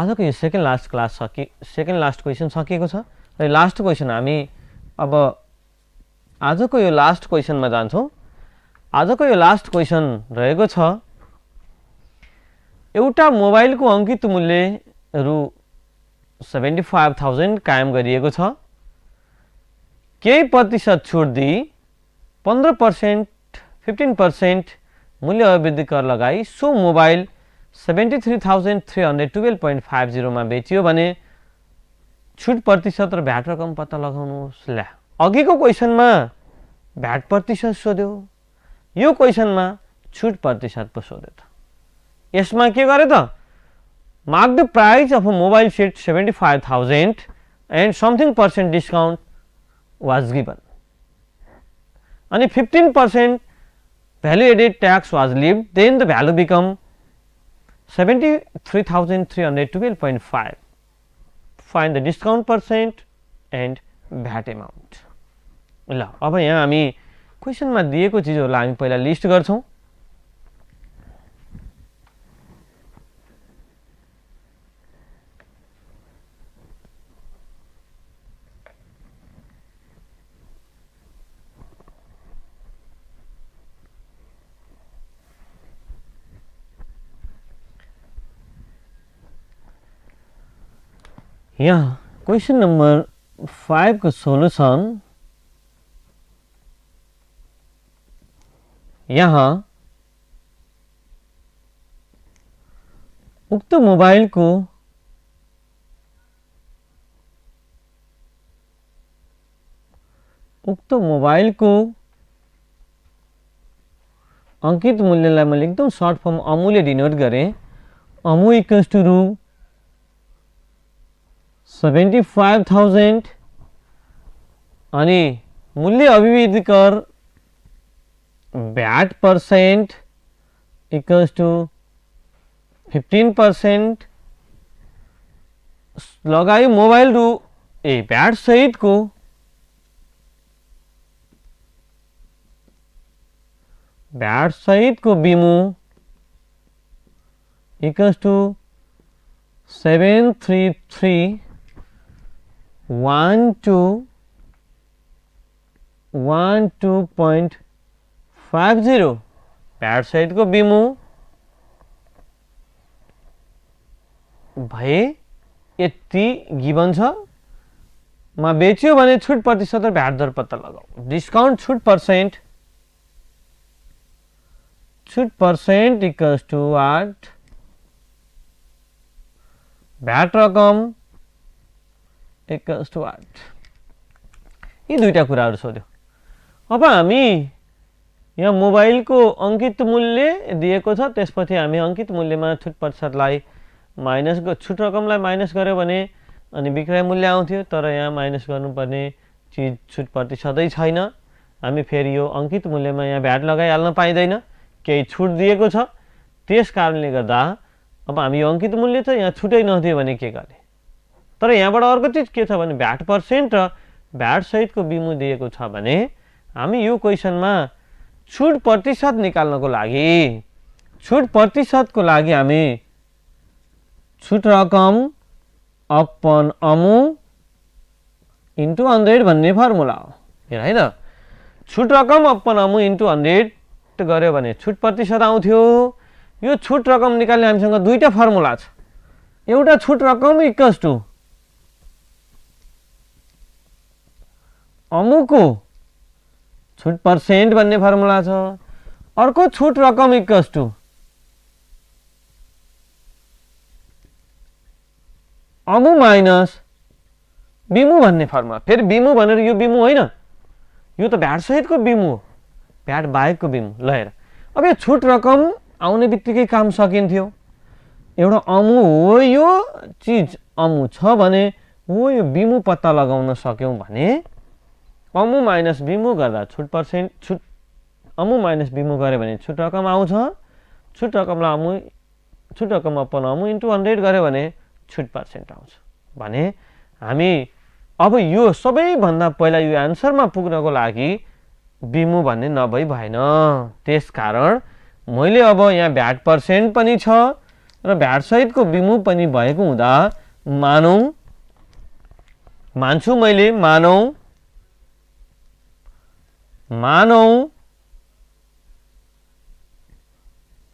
आजको यो सेकेन्ड लास्ट क्वेसन सकिएको छ र लास्ट क्वेसन हामी अब आजको यो लास्ट क्वेसनमा जान्छौं आजको यो लास्ट क्वेसन रहेको छ एउटा मोबाइलको अंकित मूल्य रु 75,000 कायम गरिएको छ केही प्रतिशत छुट दिई 15% 15% मूल्य अभिवृद्धि कर लगाई सो मोबाइल 73,312.50 मा बेचियो भने छुट प्रतिशत र भ्याट रकम पत्ता लगाउनुहोस् ल्या अघिको क्वेसनमा भ्याट प्रतिशत सोध्यो यो क्वेसनमा छुट प्रतिशत पो सोध्यो त यसमा के गरे त mark the price of a mobile set 75,000 and something percent discount was given and 15% value added tax was levied then the value become 73,312.5 find the discount percent and VAT amount ल अब यहाँ हामी क्वेसनमा दिएको चीजहरुलाई हामी पहिला लिस्ट गर्छौं यहाँ question number 5 को सोल्युसन यहाँ उक्त मोबाइल को अंकित मूल्यलाई मैले एकदम सर्ट फर्म अमुले डिनोट गरेँ अमु इक्वल्स टु रु 75,000 अनि मूल्य अभिवृद्धि कर VAT percent equals to 15% लगायो मोबाइल रु VAT सहित को बीमू equals to 73312.50 VAT सहित को बीमू भए यति गिवन छ मा बेच्यो भने छुट प्रतिशत र भ्याट दर पत्ता लगाऊ डिस्काउन्ट छुट percent equals to what VAT रकम इक्वल्स टू व्हाट यी दुईटा कुराहरु सोध्यो अब हामी यहाँ मोबाइलको अंकित मूल्य दिएको छ त्यसपछि हामी अंकित मूल्यमा छुट प्रतिशतलाई माइनस छुट रकमलाई माइनस गर्यो भने अनि विक्रय मूल्य आउँथ्यो तर यहाँ माइनस गर्नुपर्ने चीज छुट प्रतिशतै छैन हामी फेरि यो अंकित मूल्यमा यहाँ भ्याट लगाइहाल्न पाइदैन केही छुट दिएको छ त्यस कारणले गर्दा अब हामी यो अंकित मूल्य त यहाँ छुटै नदियो भने के गर्ने तर यहाँबाट अर्को चीज के छ भने भ्याट पर्सेन्ट र भ्याट सहितको बीमु दिएको छ भने हामी यो क्वेशनमा छुट प्रतिशत निकाल्नको लागि हामी छुट रकम अपन अमु इन्टु 100 भन्ने फर्मुला हो हेर है त छुट रकम अपन अमु इन्टु 100 गर्यो भने छुट प्रतिशत आउँथ्यो यो छुट रकम निकाल्ने हामीसँग दुईटा फर्मुला छ एउटा छुट रकम इक्वल्स टु अमुको छुट पर्सेन्ट भन्ने फर्मुला छ अर्को छुट रकम इक्वल्स टु अमु माइनस बीमु भन्ने फर्मुला फेरि बीमु भनेर यो बीमु होइन यो त भ्याट सहितको बीमु हो भ्याट बाहेकको बीमु ल हेर अब यो छुट रकम आउने बित्तिकै काम सकिन्थ्यो एउटा अमु हो यो चीज अमु छ भने हो यो बीमु पत्ता लगाउन सक्यौं भने अमु माइनस बीमु गर्दा छुट अमु माइनस बीमु गर्यो भने छुट रकम आउँछ छुट रकम अपन अमु इन्टु 100 गर्यो भने छुट पर्सेन्ट आउँछ भने हामी अब यो सबैभन्दा पहिला यो आन्सरमा पुग्नको लागि बीमु भन्ने नभई भएन त्यसकारण मैले अब यहाँ भ्याट पर्सेन्ट पनि छ र भ्याट सहितको बीमु पनि भएको हुँदा मान्छु मैले मानौ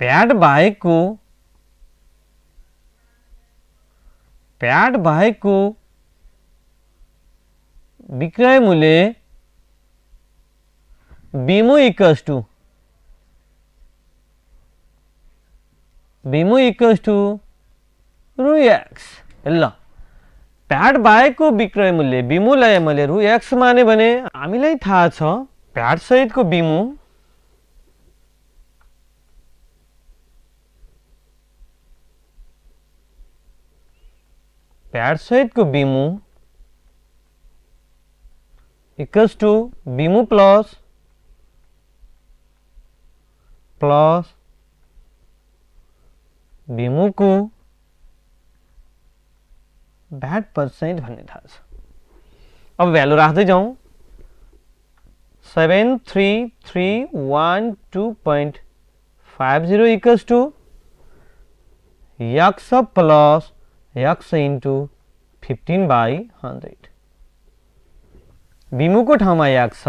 भ्याट बाहेकको विक्रय मूल्य बीमु इक्वल्स टु रु एक्स ल भ्याट बाहेकको विक्रय मूल्य बीमुलाई मैले रु एक्स माने भने हामीलाई थाहा छ भ्याट सहितको बीमु इक्वल्स टु बीमु प्लस बीमुको भ्याट पर्सेन्ट भन्ने थाहा छ अब भ्यालु राख्दै जाउँ 73312.50 equals to x plus x into 15/100 बीमुको ठाउँमा x छ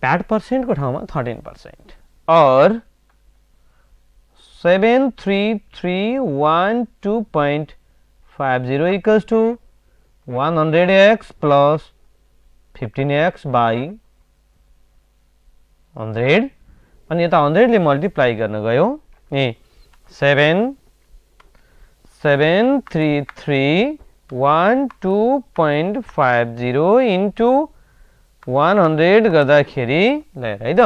भ्याट पर्सेन्टको ठाउँमा 13% और 73312.50 equals to 100x plus 15x by 100 अनि यता 100 ले मल्टिप्लाई गर्न गयो ए 73312.50 into 100 गर्दाखेरि ल है त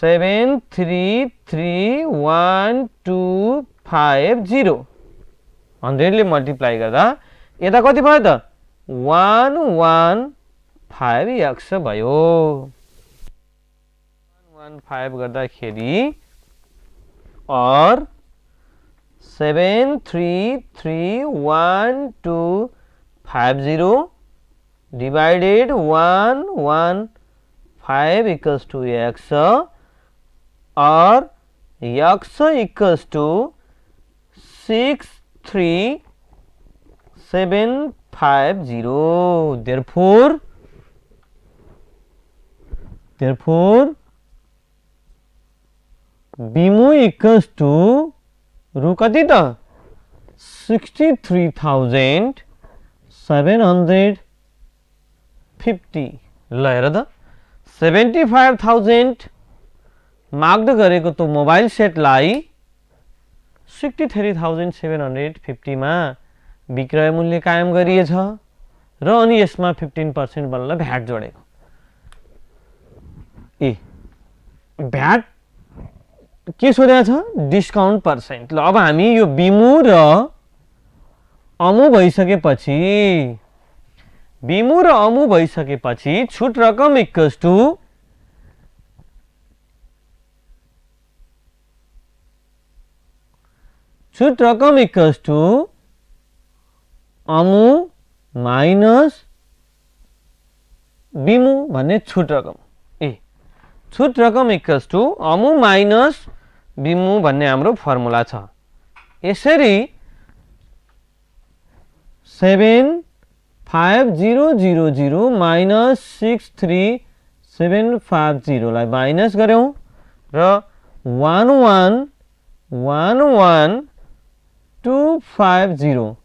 7331250 100 ले मल्टिप्लाई गर्दा यता कति भयो त 115x भयो 15 गर्दाखेरि और 7331250 divided 115 equals to x or x equals to 63750. Therefore BMO equals to रू कति त 63,750. ल हेर त 75,000 माग्द गरेको त मोबाइल सेटलाई 63,750 मा विक्रय मूल्य कायम गरिएछ र अनि यसमा 15% बल्ल भ्याट जोडेको. भ्याट के सोधेको छ डिस्काउन्ट पर्सेन्ट. ल अब हामी यो बिमु र अमु भइसकेपछि छुट रकम इक्वल्स टु अमु माइनस बिमु भन्ने छुट रकम. छुट रकम इक्वल्स टु अमु माइनस बिमु भन्ने हाम्रो फर्मुला छ. यसरी 75000 माइनस 63750 लाई माइनस गर्यौं र 1111250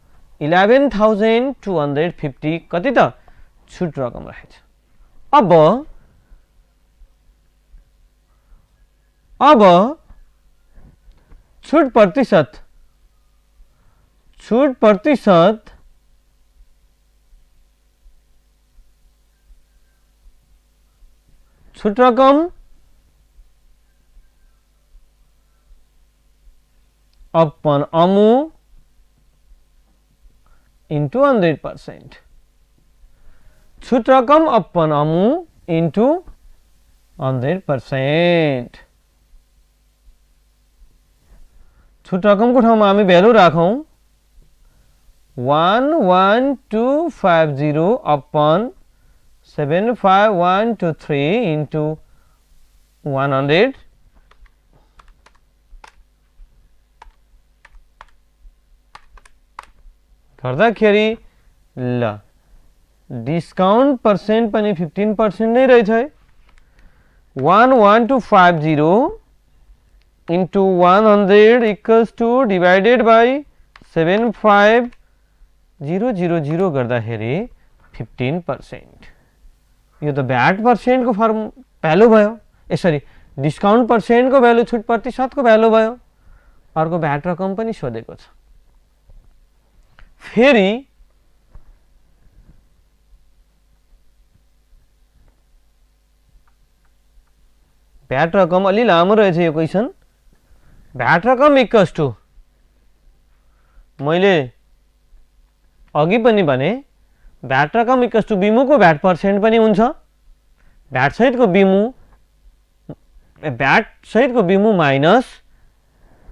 11,250 कति त छुट रकम रहेछ. अब छुट प्रतिशत छुट रकम अपन अमु into 100%. छुट रकम अपन अमु into 100%. छुट रकम को ठाउँमा हामी भ्यालु राखौं 11250 अपन 75123 into 100 गर्दाखेरि ल डिस्काउन्ट पर्सेन्ट पनि 15% नै रहेछ है. 11250 into 100 equals to divided by 75000 गर्दाखेरि 15%. यो त भ्याट पर्सेन्ट को फर्म भ्यालु भयो. यसरी डिस्काउन्ट पर्सेन्ट को भ्यालु छुट प्रतिशत को भ्यालु भयो. अर्को भ्याट रकम पनि सोधेको छ. फेरि भ्याट रकम अलि लामो रहेछ यो क्वेशन. भ्याट रकम इक्वल्स टु मैले अघि पनि भने भ्याट रकम इक्वल्स टु बिमु को भ्याट पर्सेन्ट पनि हुन्छ. भ्याट सहितको बिमु माइनस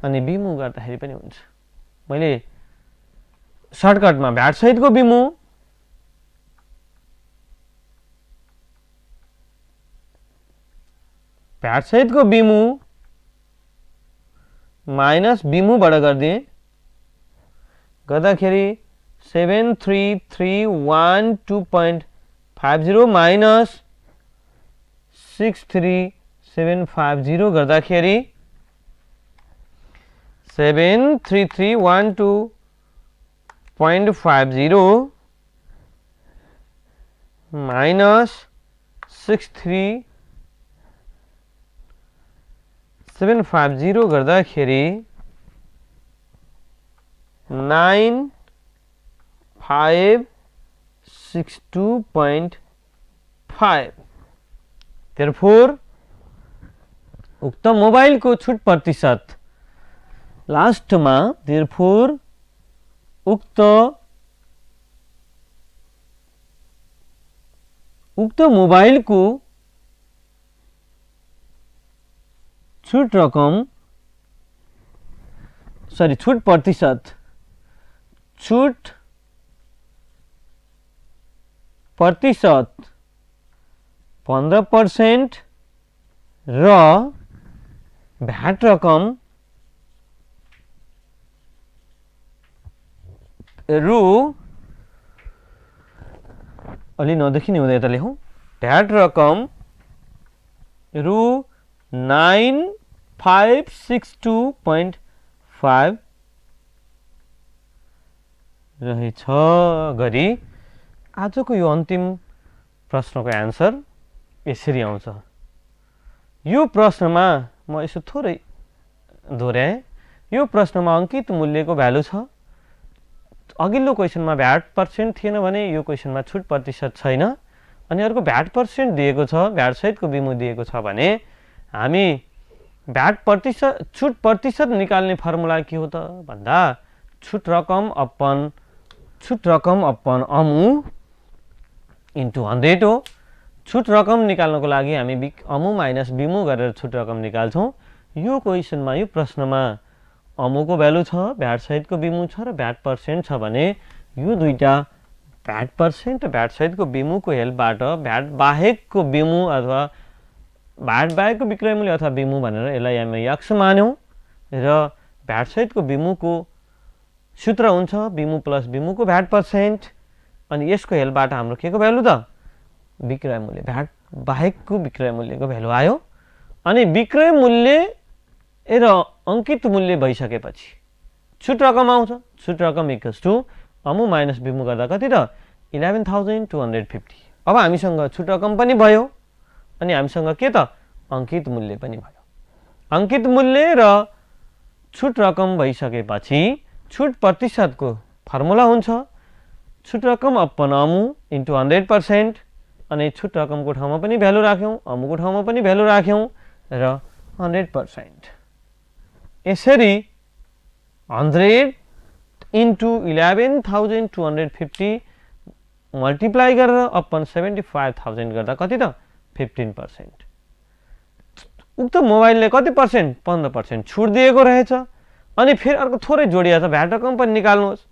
अनि बिमु गर्दाखेरि पनि हुन्छ. मैले सर्टकटमा भ्याट सहितको बिमु माइनस बिमुबाट गरिदिए गर्दाखेरि 73312.50 माइनस 63750 गर्दाखेरि 73312.50 माइनस 63750 गर्दाखेरि 9562.5. therefore उक्त मोबाइल को छुट प्रतिशत लास्ट में therefore उक्त मोबाइल को छुट रकम सरी छुट प्रतिशत 15% र भ्याट रकम रु अलि नदेखिने हुँदा यता लेखौँ भ्याट रकम रु 9562.5 रहेछ गरी आजको यो अन्तिम प्रश्नको एन्सर यसरी आउँछ। यो प्रश्नमा म यसो थोरै दोहोऱ्याएँ। यो प्रश्नमा अंकित मूल्यको भ्यालु छ। अघिल्लो क्वेसनमा भ्याट पर्सेन्ट थिएन भने यो क्वेसनमा छुट प्रतिशत छैन। अनि अर्को भ्याट पर्सेन्ट दिएको छ, भ्याट सहितको बिमु दिएको छ भने हामी भ्याट प्रतिशत छुट प्रतिशत निकाल्ने फर्मुला के हो त भन्दा छुट रकम अपन अमु इन्टु 100 हो। छुट रकम निकाल्नको लागि हामी अमु माइनस बिमु गरेर छुट रकम निकाल्छौँ। यो क्वेसनमा यो प्रश्नमा अमुको भ्यालु छ, भ्याट सहितको बिमु छ र भ्याट पर्सेन्ट छ भने यो दुईटा भ्याट पर्सेन्ट र भ्याट सहितको बिमुको हेल्पबाट भ्याट बाहेकको बिमु अथवा भ्याट बाहेकको विक्रय मूल्य अथवा बिमु भनेर यसलाई हामी यक्स मान्यौँ र भ्याट सहितको बिमुको सूत्र हुन्छ बिमु प्लस बिमुको भ्याट पर्सेन्ट। अनि यसको हेल्पबाट हाम्रो के को भ्यालु त विक्रय मूल्य, भ्याट बाहेकको विक्रय मूल्यको भ्यालु आयो। अनि विक्रय मूल्य र अंकित मूल्य भइसकेपछि छुट रकम आउँछ। छुट रकम इक्वल्स टु अमु माइनस बिमु गर्दा कति त 11,250। अब हामीसँग छुट रकम पनि भयो अनि हामीसँग के त अंकित मूल्य पनि भयो। अंकित मूल्य र छुट रकम भइसकेपछि छुट प्रतिशतको फर्मुला हुन्छ छुट रकम अपन अमु इन्टु 100%। अनि छुट रकमको ठाउँमा पनि भ्यालु राख्यौँ, अमुको ठाउँमा पनि भ्यालु राख्यौँ र 100%। यसरी 100 इन्टु 11,250 मल्टिप्लाई गरेर अपन 75,000 गर्दा कति त 15%। उक्त मोबाइलले कति पर्सेन्ट 15% छुट दिएको रहेछ। अनि फेरि अर्को थोरै जोडिया छ भ्याट रकम पनि निकाल्नुहोस्।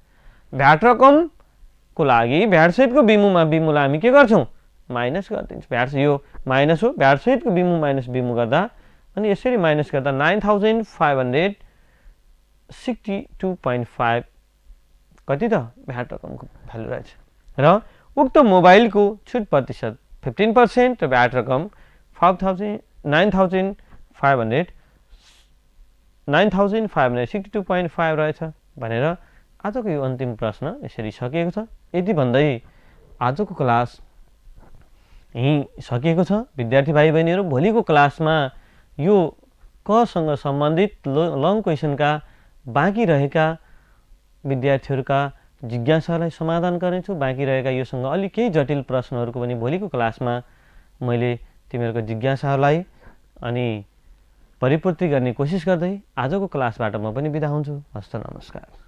भ्याट रकमको लागि भ्याट सहितको बिमुलाई हामी के गर्छौँ माइनस गरिदिन्छौँ। भ्याट यो माइनस हो, भ्याट सहितको बिमु माइनस बिमु गर्दा अनि यसरी माइनस गर्दा 9,562.5 कति त भ्याट रकमको भ्यालु रहेछ। र उक्त मोबाइलको छुट प्रतिशत 15% र भ्याट रकम 9,562.5 रहेछ भनेर आजको यो अन्तिम प्रश्न यसरी सकिएको छ। यति भन्दै आजको क्लास यही सकिएको छ। विद्यार्थी भाइ बहिनीहरू भोलिको क्लासमा यो कसँग सम्बन्धित लङ क्वेसनका बाँकी रहेका विद्यार्थीहरूका जिज्ञासालाई समाधान गर्नेछु। बाँकी रहेका योसँग अलि केही जटिल प्रश्नहरूको पनि भोलिको क्लासमा मैले तिमीहरूको जिज्ञासालाई अनि परिपूर्ति गर्ने कोसिस गर्दै आजको क्लासबाट म पनि बिदा हुन्छु। हस्त नमस्कार।